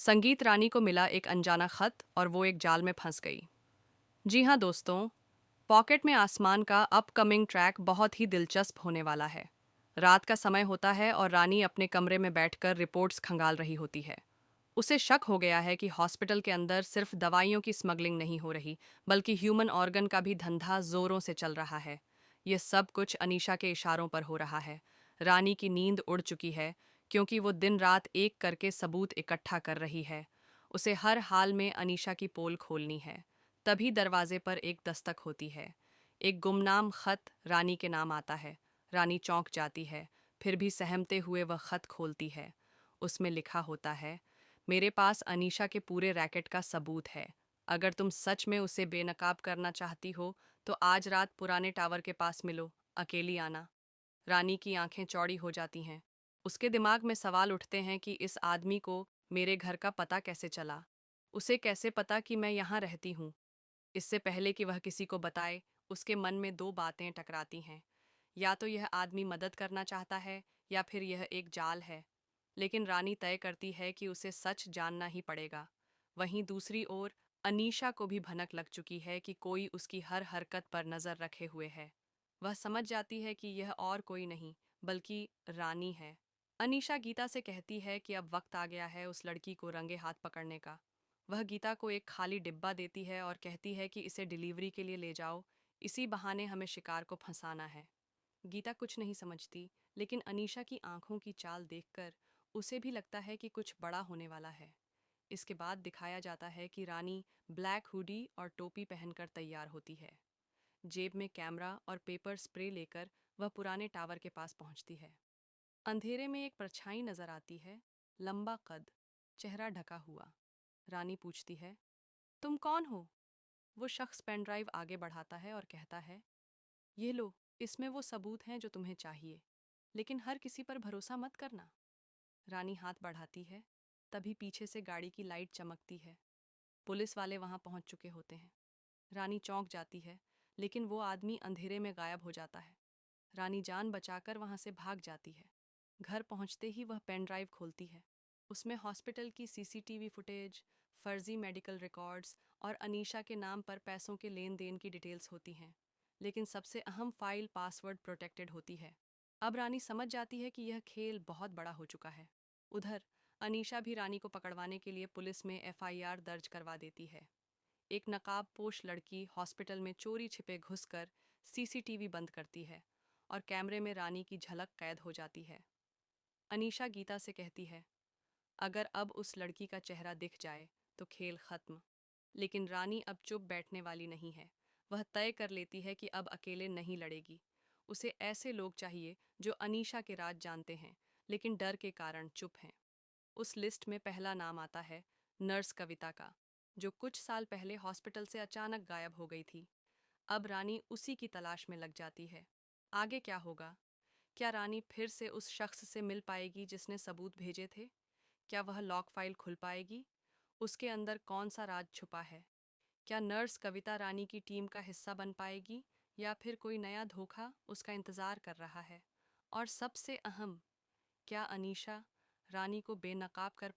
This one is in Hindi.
संगीत रानी को मिला एक अनजाना खत और वो एक जाल में फंस गई। जी हाँ दोस्तों, पॉकेट में आसमान का अपकमिंग ट्रैक बहुत ही दिलचस्प होने वाला है। रात का समय होता है और रानी अपने कमरे में बैठकर रिपोर्ट्स खंगाल रही होती है। उसे शक हो गया है कि हॉस्पिटल के अंदर सिर्फ दवाइयों की स्मगलिंग नहीं हो रही, बल्कि ह्यूमन ऑर्गन का भी धंधा जोरों से चल रहा है। ये सब कुछ अनीशा के इशारों पर हो रहा है। रानी की नींद उड़ चुकी है, क्योंकि वो दिन रात एक करके सबूत इकट्ठा कर रही है। उसे हर हाल में अनीशा की पोल खोलनी है। तभी दरवाजे पर एक दस्तक होती है। एक गुमनाम खत रानी के नाम आता है। रानी चौंक जाती है, फिर भी सहमते हुए वह खत खोलती है। उसमें लिखा होता है, मेरे पास अनीशा के पूरे रैकेट का सबूत है। अगर तुम सच में उसे बेनकाब करना चाहती हो तो आज रात पुराने टावर के पास मिलो, अकेली आना। रानी की आंखें चौड़ी हो जाती हैं। उसके दिमाग में सवाल उठते हैं कि इस आदमी को मेरे घर का पता कैसे चला। उसे कैसे पता कि मैं यहाँ रहती हूँ। इससे पहले कि वह किसी को बताए, उसके मन में दो बातें टकराती हैं। या तो यह आदमी मदद करना चाहता है, या फिर यह एक जाल है। लेकिन रानी तय करती है कि उसे सच जानना ही पड़ेगा। वहीं दूसरी ओर अनीशा को भी भनक लग चुकी है कि कोई उसकी हर हरकत पर नजर रखे हुए है। वह समझ जाती है कि यह और कोई नहीं, बल्कि रानी है। अनीशा गीता से कहती है कि अब वक्त आ गया है उस लड़की को रंगे हाथ पकड़ने का। वह गीता को एक खाली डिब्बा देती है और कहती है कि इसे डिलीवरी के लिए ले जाओ, इसी बहाने हमें शिकार को फंसाना है। गीता कुछ नहीं समझती, लेकिन अनीशा की आंखों की चाल देखकर उसे भी लगता है कि कुछ बड़ा होने वाला है। इसके बाद दिखाया जाता है कि रानी ब्लैक हुडी और टोपी पहनकर तैयार होती है। जेब में कैमरा और पेपर स्प्रे लेकर वह पुराने टावर के पास पहुंचती है। अंधेरे में एक परछाई नजर आती है, लंबा कद, चेहरा ढका हुआ। रानी पूछती है, तुम कौन हो? वो शख्स पेन ड्राइव आगे बढ़ाता है और कहता है, ये लो, इसमें वो सबूत हैं जो तुम्हें चाहिए, लेकिन हर किसी पर भरोसा मत करना। रानी हाथ बढ़ाती है, तभी पीछे से गाड़ी की लाइट चमकती है। पुलिस वाले वहां पहुंच चुके होते हैं। रानी चौंक जाती है, लेकिन वो आदमी अंधेरे में गायब हो जाता है। रानी जान बचाकर वहां से भाग जाती है। घर पहुंचते ही वह पेन ड्राइव खोलती है। उसमें हॉस्पिटल की सीसीटीवी फुटेज, फर्जी मेडिकल रिकॉर्ड्स और अनीशा के नाम पर पैसों के लेन देन की डिटेल्स होती हैं। लेकिन सबसे अहम फाइल पासवर्ड प्रोटेक्टेड होती है। अब रानी समझ जाती है कि यह खेल बहुत बड़ा हो चुका है। उधर अनीशा भी रानी को पकड़वाने के लिए पुलिस में एफआईआर दर्ज करवा देती है। एक नकाबपोश लड़की हॉस्पिटल में चोरी छिपे घुसकर सीसीटीवी बंद करती है और कैमरे में रानी की झलक कैद हो जाती है। अनीशा गीता से कहती है, अगर अब उस लड़की का चेहरा दिख जाए तो खेल खत्म। लेकिन रानी अब चुप बैठने वाली नहीं है। वह तय कर लेती है कि अब अकेले नहीं लड़ेगी। उसे ऐसे लोग चाहिए जो अनीशा के राज जानते हैं, लेकिन डर के कारण चुप हैं। उस लिस्ट में पहला नाम आता है नर्स कविता का, जो कुछ साल पहले हॉस्पिटल से अचानक गायब हो गई थी। अब रानी उसी की तलाश में लग जाती है। आगे क्या होगा? क्या रानी फिर से उस शख्स से मिल पाएगी जिसने सबूत भेजे थे? क्या वह लॉक फाइल खुल पाएगी? उसके अंदर कौन सा राज छुपा है? क्या नर्स कविता रानी की टीम का हिस्सा बन पाएगी, या फिर कोई नया धोखा उसका इंतजार कर रहा है? और सबसे अहम, क्या अनीशा रानी को बेनकाब कर